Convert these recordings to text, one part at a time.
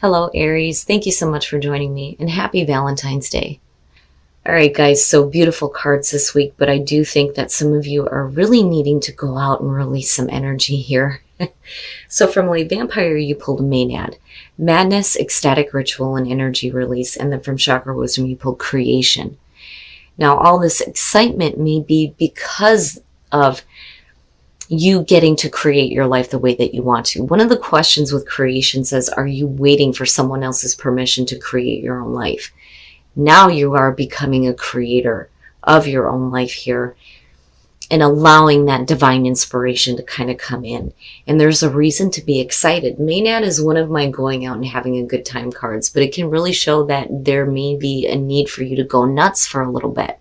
Hello, Aries. Thank you so much for joining me, and happy Valentine's Day. All right, guys, so beautiful cards this week, but I do think that some of you are really needing to go out and release some energy here. So from Lady Vampire, you pulled Maynard, Madness, Ecstatic Ritual, and Energy Release, and then from Chakra Wisdom, you pulled Creation. Now, all this excitement may be because of you getting to create your life the way that you want to. One of the questions with creation says, are you waiting for someone else's permission to create your own life? Now you are becoming a creator of your own life here and allowing that divine inspiration to kind of come in. And there's a reason to be excited. Maynard is one of my going out and having a good time cards, but it can really show that there may be a need for you to go nuts for a little bit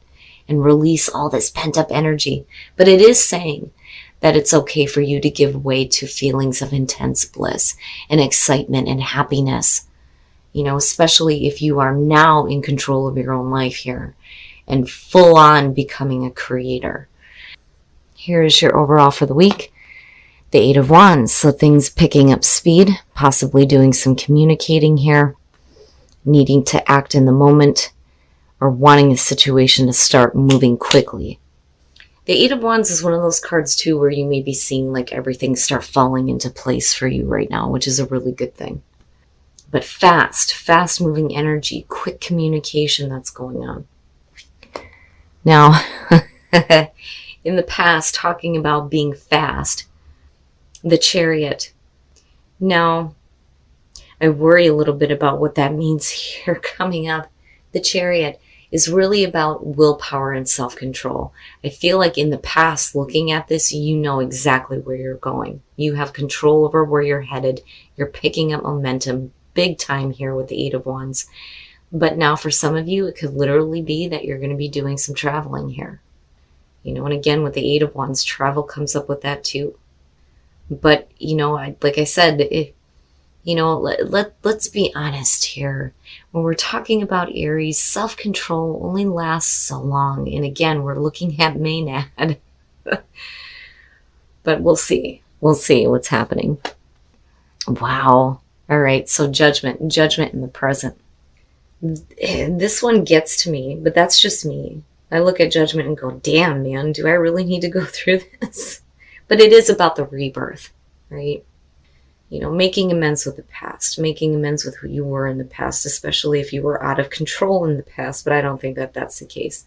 and release all this pent up energy. But it is saying that it's okay for you to give way to feelings of intense bliss and excitement and happiness, especially if you are now in control of your own life here and full on becoming a creator. Here is your overall for the week. The Eight of Wands, so things picking up speed, possibly doing some communicating here, needing to act in the moment, or wanting a situation to start moving quickly. The Eight of Wands is one of those cards too where you may be seeing like everything start falling into place for you right now, which is a really good thing. But fast moving energy, quick communication that's going on. Now, in the past, talking about being fast, the Chariot. Now, I worry a little bit about what that means here coming up. The Chariot is really about willpower and self-control. I feel like in the past, looking at this, you know exactly where you're going. You have control over where you're headed. You're picking up momentum big time here with the Eight of Wands. But now for some of you, it could literally be that you're going to be doing some traveling here. And again, with the Eight of Wands, travel comes up with that too. But, like I said, let's be honest here. When we're talking about Aries, self-control only lasts so long. And again, we're looking at Maynard. But we'll see. We'll see what's happening. Wow. All right. So judgment in the present. This one gets to me, but that's just me. I look at judgment and go, damn, man, do I really need to go through this? But it is about the rebirth, right? Making amends with the past, making amends with who you were in the past, especially if you were out of control in the past. But I don't think that that's the case.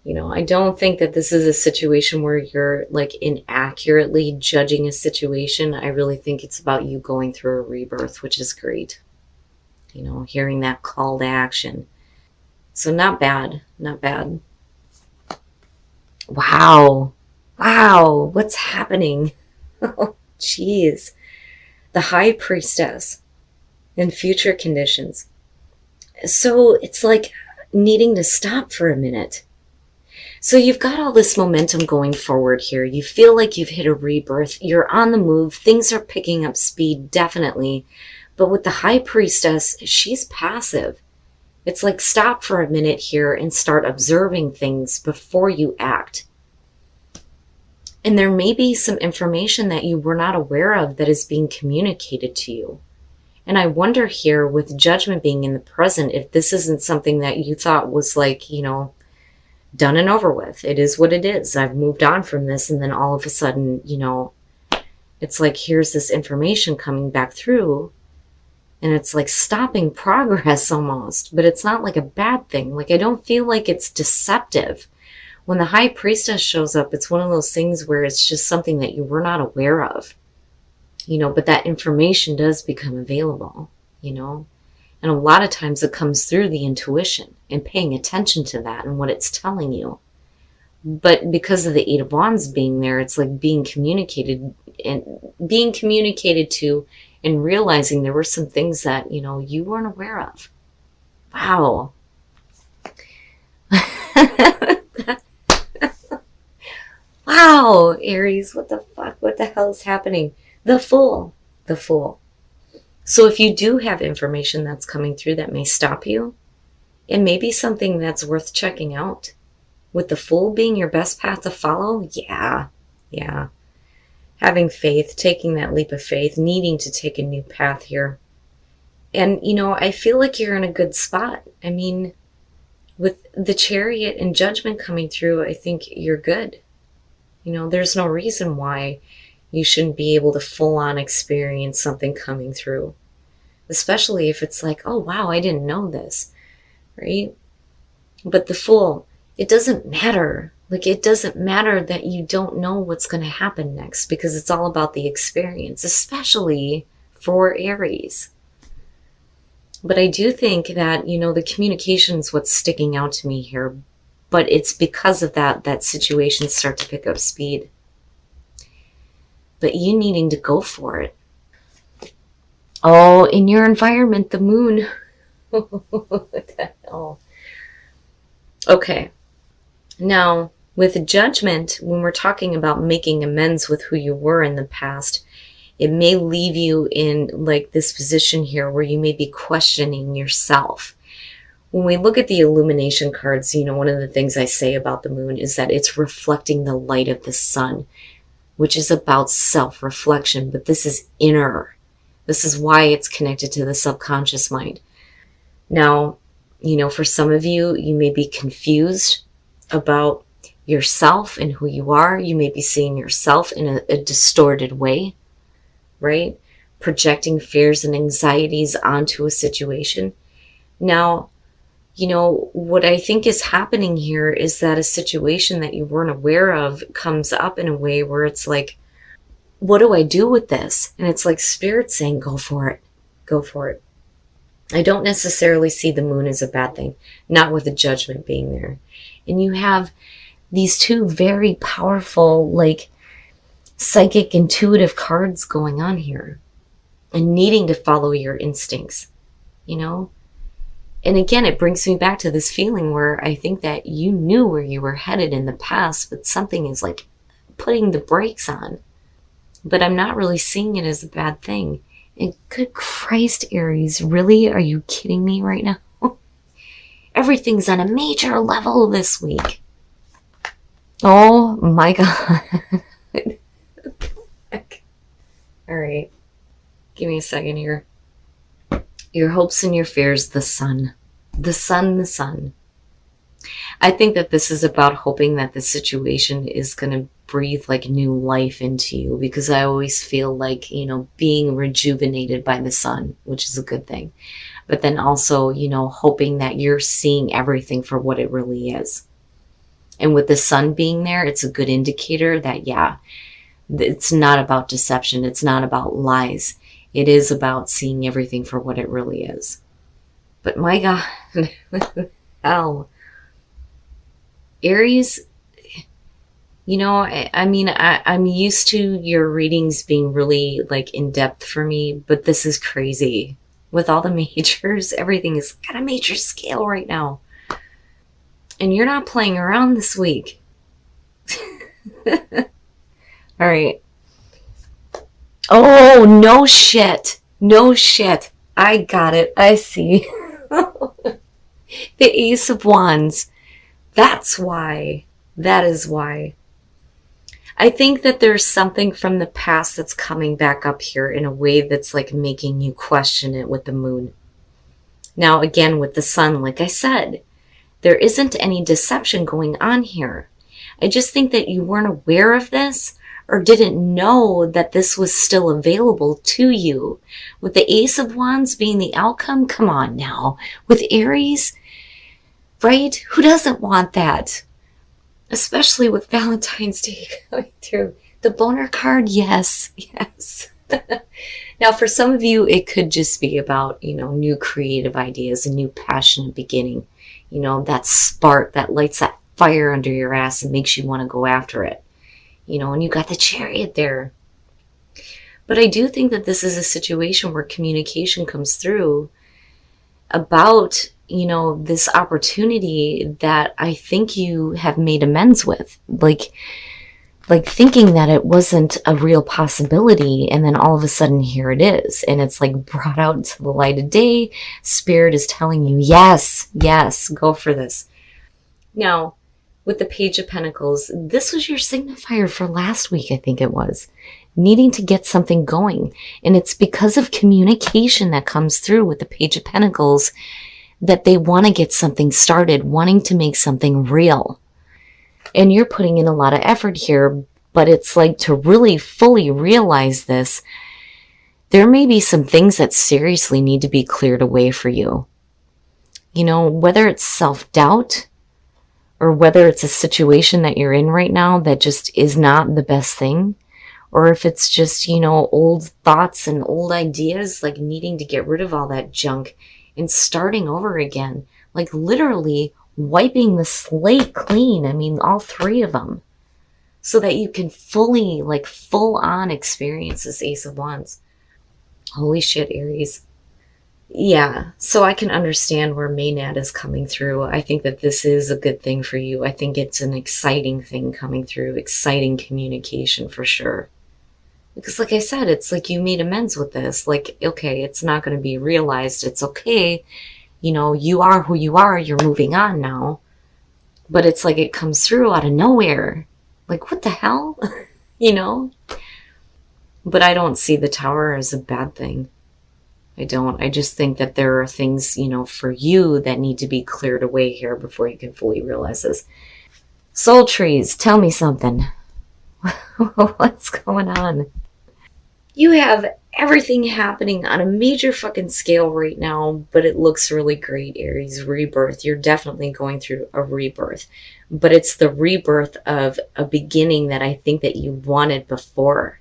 I don't think that this is a situation where you're like inaccurately judging a situation. I really think it's about you going through a rebirth, which is great. Hearing that call to action. So not bad, not bad. Wow, what's happening? Oh, jeez. The High Priestess in future conditions. So it's like needing to stop for a minute. So you've got all this momentum going forward here. You feel like you've hit a rebirth. You're on the move. Things are picking up speed, definitely. But with the High Priestess, she's passive. It's like stop for a minute here and start observing things before you act. And there may be some information that you were not aware of that is being communicated to you. And I wonder here with judgment being in the present, if this isn't something that you thought was like, done and over with. It is what it is. I've moved on from this. And then all of a sudden, it's like, here's this information coming back through. And it's like stopping progress almost. But it's not like a bad thing. Like, I don't feel like it's deceptive. When the High Priestess shows up, it's one of those things where it's just something that you were not aware of, but that information does become available, and a lot of times it comes through the intuition and paying attention to that and what it's telling you. But because of the Eight of Wands being there, it's like being communicated to and realizing there were some things that, you weren't aware of. Wow. Wow, Aries, what the fuck? What the hell is happening? The Fool. So if you do have information that's coming through that may stop you, it may be something that's worth checking out. With the Fool being your best path to follow, yeah. Having faith, taking that leap of faith, needing to take a new path here. And, I feel like you're in a good spot. I mean, with the Chariot and Judgment coming through, I think you're good. There's no reason why you shouldn't be able to full on experience something coming through. Especially if it's like, oh wow, I didn't know this, right? But the Fool, it doesn't matter. Like, it doesn't matter that you don't know what's going to happen next, because it's all about the experience, especially for Aries. But I do think that, the communication is what's sticking out to me here. But it's because of that situations start to pick up speed. But you needing to go for it. Oh, in your environment, the moon. What the hell? Okay. Now, with Judgment, when we're talking about making amends with who you were in the past, it may leave you in like this position here where you may be questioning yourself. When we look at the illumination cards, one of the things I say about the moon is that it's reflecting the light of the sun, which is about self-reflection, but this is inner. This is why it's connected to the subconscious mind. Now, for some of you, you may be confused about yourself and who you are. You may be seeing yourself in a distorted way, right? Projecting fears and anxieties onto a situation. Now, what I think is happening here is that a situation that you weren't aware of comes up in a way where it's like, what do I do with this? And it's like Spirit saying, go for it. Go for it. I don't necessarily see the moon as a bad thing, not with the Judgment being there. And you have these two very powerful, like, psychic, intuitive cards going on here and needing to follow your instincts, And again, it brings me back to this feeling where I think that you knew where you were headed in the past, but something is like putting the brakes on. But I'm not really seeing it as a bad thing. And good Christ, Aries, really? Are you kidding me right now? Everything's on a major level this week. Oh my God. All right. Give me a second here. Your hopes and your fears, the sun. The sun, the sun. I think that this is about hoping that the situation is going to breathe like new life into you, because I always feel like, being rejuvenated by the sun, which is a good thing. But then also, hoping that you're seeing everything for what it really is. And with the sun being there, it's a good indicator that, yeah, it's not about deception. It's not about lies. It is about seeing everything for what it really is. But my God, hell. Aries, I'm used to your readings being really like in depth for me, but this is crazy. With all the majors, everything is at a major scale right now. And you're not playing around this week. All right. Oh, no shit. No shit. I got it. I see. The Ace of Wands. That's why. That is why. I think that there's something from the past that's coming back up here in a way that's like making you question it with the moon. Now, again, with the sun, like I said, there isn't any deception going on here. I just think that you weren't aware of this or didn't know that this was still available to you. With the Ace of Wands being the outcome, come on now. With Aries, right? Who doesn't want that? Especially with Valentine's Day coming through. The boner card, yes, yes. Now, for some of you, it could just be about, new creative ideas, a new passionate beginning. That spark that lights that fire under your ass and makes you want to go after it. And you got the Chariot there. But I do think that this is a situation where communication comes through about, this opportunity that I think you have made amends with. Like thinking that it wasn't a real possibility, and then all of a sudden here it is. And it's like brought out to the light of day. Spirit is telling you, yes, yes, go for this. Now, with the Page of Pentacles, this was your signifier for last week, I think it was. needing to get something going. And it's because of communication that comes through with the Page of Pentacles that they want to get something started, wanting to make something real. And you're putting in a lot of effort here, but it's like to really fully realize this, there may be some things that seriously need to be cleared away for you. You know, whether it's self-doubt or whether it's a situation that you're in right now that just is not the best thing, or if it's just, you know, old thoughts and old ideas, like needing to get rid of all that junk and starting over again, like literally wiping the slate clean. I mean, all three of them, so that you can fully, like full on experience this Ace of Wands. Holy shit, Aries. Yeah, so I can understand where Maynard is coming through. I think that this is a good thing for you. I think it's an exciting thing coming through, exciting communication for sure. Because like I said, it's like you made amends with this. Like, okay, it's not going to be realized. It's okay. You know, you are who you are. You're moving on now. But it's like it comes through out of nowhere. Like, what the hell? You know? But I don't see the Tower as a bad thing. I don't. I just think that there are things, you know, for you that need to be cleared away here before you can fully realize this. Soul trees, tell me something. What's going on? You have everything happening on a major fucking scale right now, but it looks really great, Aries. Rebirth. You're definitely going through a rebirth. But it's the rebirth of a beginning that I think that you wanted before.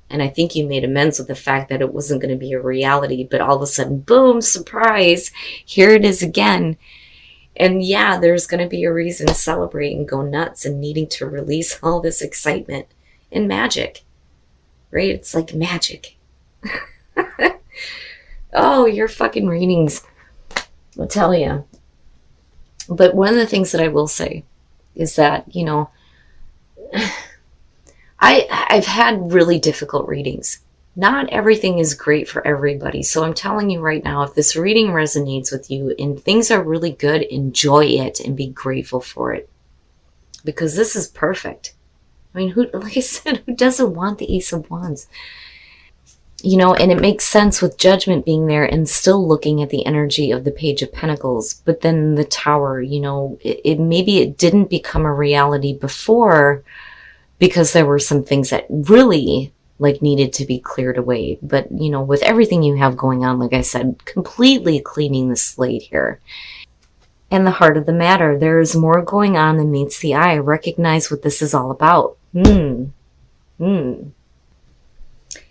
And I think you made amends with the fact that it wasn't going to be a reality, but all of a sudden, boom, surprise, here it is again. And yeah, there's going to be a reason to celebrate and go nuts and needing to release all this excitement and magic, right? It's like magic. Oh, your fucking readings, I'll tell you. But one of the things that I will say is that, you know, I've had really difficult readings. Not everything is great for everybody. So I'm telling you right now, if this reading resonates with you and things are really good, enjoy it and be grateful for it. Because this is perfect. I mean, who, like I said, who doesn't want the Ace of Wands? You know, and it makes sense with Judgment being there and still looking at the energy of the Page of Pentacles. But then the Tower, you know, maybe it didn't become a reality before, because there were some things that really like needed to be cleared away. But, you know, with everything you have going on, like I said, completely cleaning the slate here. And the heart of the matter, there is more going on than meets the eye. Recognize what this is all about. And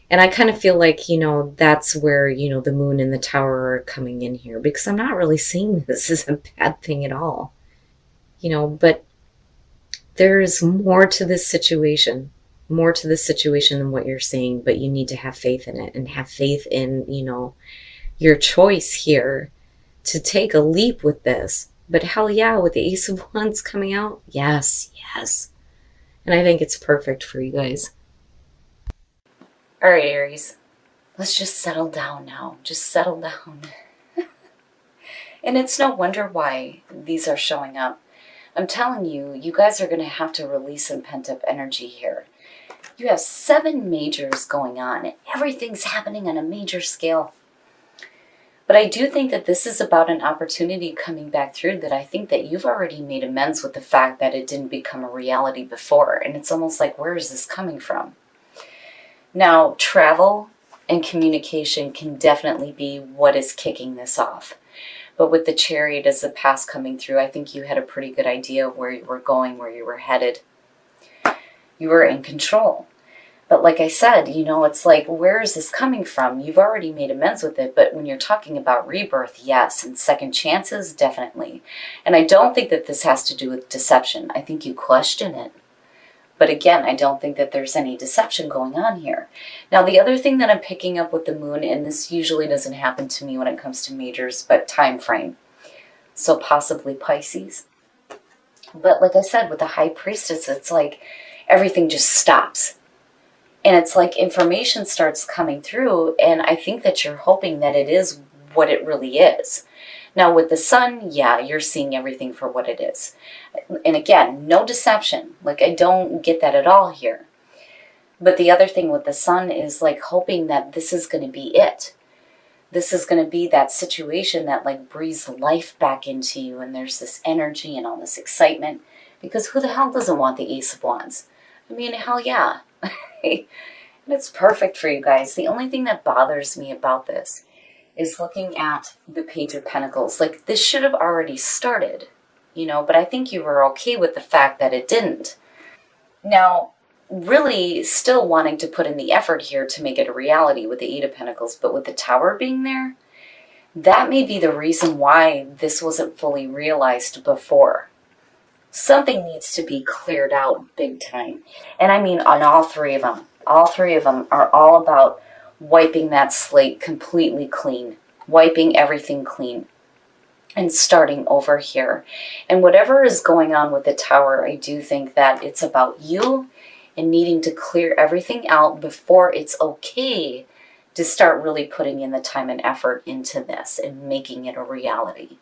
I kind of feel like, you know, that's where, you know, the Moon and the Tower are coming in here, because I'm not really seeing this as a bad thing at all. You know, but there's more to this situation, than what you're seeing, but you need to have faith in it and have faith in, you know, your choice here to take a leap with this. But hell yeah, with the Ace of Wands coming out, yes. And I think it's perfect for you guys. All right, Aries, let's just settle down now. Just settle down. And it's no wonder why these are showing up. I'm telling you, you guys are going to have to release some pent-up energy here. You have 7 majors going on. Everything's happening on a major scale. But I do think that this is about an opportunity coming back through that I think that you've already made amends with the fact that it didn't become a reality before. And it's almost like, where is this coming from? Now, travel and communication can definitely be what is kicking this off. But with the Chariot as the past coming through, I think you had a pretty good idea of where you were going, where you were headed. You were in control. But like I said, you know, it's like, where is this coming from? You've already made amends with it, but when you're talking about rebirth, yes, and second chances, definitely. And I don't think that this has to do with deception. I think you question it. But again, I don't think that there's any deception going on here. Now, the other thing that I'm picking up with the Moon, and this usually doesn't happen to me when it comes to majors, but time frame. So possibly Pisces. But like I said, with the High Priestess, it's like everything just stops. And it's like information starts coming through, and I think that you're hoping that it is what it really is. Now with the Sun, yeah, you're seeing everything for what it is. And again, no deception. Like, I don't get that at all here. But the other thing with the Sun is like hoping that this is going to be it. This is going to be that situation that like breathes life back into you, and there's this energy and all this excitement, because who the hell doesn't want the Ace of Wands? I mean, hell yeah. It's perfect for you guys. The only thing that bothers me about this is looking at the Page of Pentacles. Like, this should have already started, but I think you were okay with the fact that it didn't. Now, really still wanting to put in the effort here to make it a reality with the Eight of Pentacles, but with the Tower being there, that may be the reason why this wasn't fully realized before. Something needs to be cleared out big time. And I mean on all three of them. All three of them are all about wiping that slate completely clean, wiping everything clean, and starting over here. And whatever is going on with the Tower, I do think that it's about you and needing to clear everything out before it's okay to start really putting in the time and effort into this and making it a reality.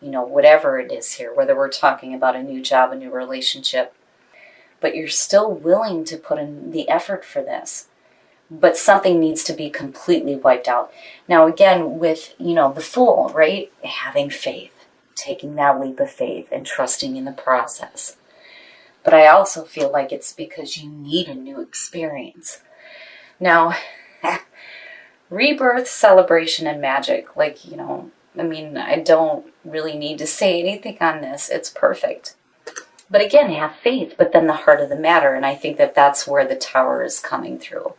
Whatever it is here, whether we're talking about a new job, a new relationship, but you're still willing to put in the effort for this. But something needs to be completely wiped out. Now, again, with, the Fool, right? Having faith, taking that leap of faith and trusting in the process. But I also feel like it's because you need a new experience. Now, rebirth, celebration, and magic, I don't really need to say anything on this. It's perfect. But again, have faith, but then the heart of the matter. And I think that that's where the Tower is coming through.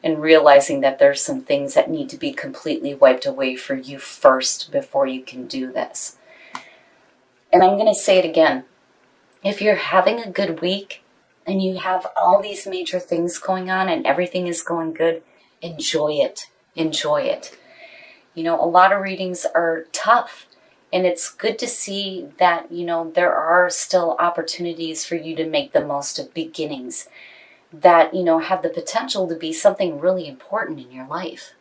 And realizing that there's some things that need to be completely wiped away for you first before you can do this. And I'm going to say it again. If you're having a good week and you have all these major things going on and everything is going good, enjoy it. Enjoy it. A lot of readings are tough, and it's good to see that, there are still opportunities for you to make the most of beginnings that, have the potential to be something really important in your life.